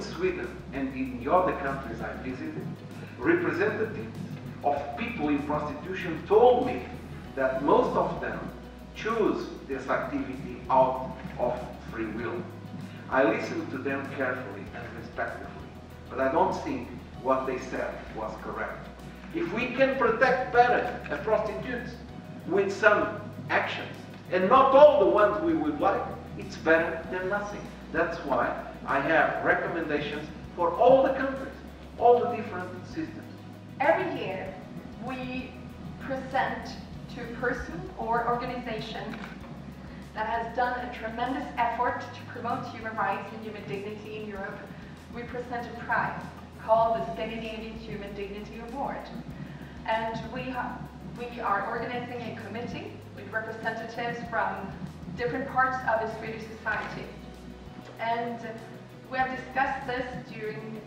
Sweden and in the other countries I visited, representatives of people in prostitution told me that most of them choose this activity out of free will. I listened to them carefully and respectfully, but I don't think what they said was correct. If we can protect better prostitutes with some actions, and not all the ones we would like, it's better than nothing. That's why I have recommendations for all the countries, all the different systems. Every year, we present to a person or organization that has done a tremendous effort to promote human rights and human dignity in Europe. We present a prize called the Scandinavian Human Dignity Award. And we are organizing a committee with representatives from different parts of the Swedish society. And we have discussed this during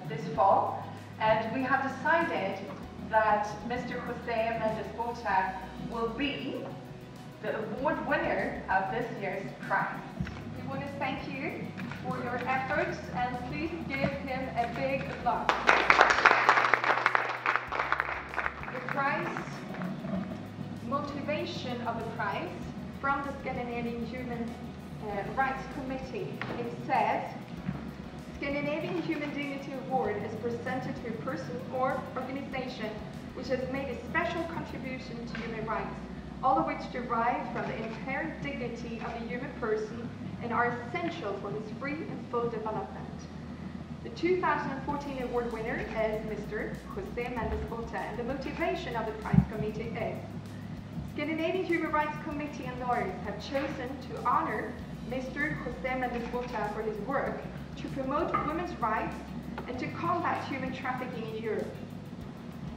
this fall, and we have decided that Mr. José Mendes Bota will be the award winner of this year's prize. We want to thank you for your efforts, and please give him a big applause. The prize, motivation of the prize from the Scandinavian Human Rights Committee, it says, Scandinavian Human Dignity Award is presented to a person or organization which has made a special contribution to human rights, all of which derive from the inherent dignity of the human person and are essential for his free and full development. The 2014 award winner is Mr. José Mendes Bota, and the motivation of the prize committee is Scandinavian Human Rights Committee and lawyers have chosen to honor Mr. José Mendes Bota for his work to promote women's rights and to combat human trafficking in Europe.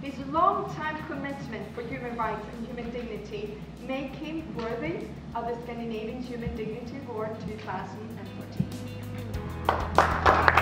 His long-time commitment for human rights and human dignity make him worthy of the Scandinavian Human Dignity Award 2014.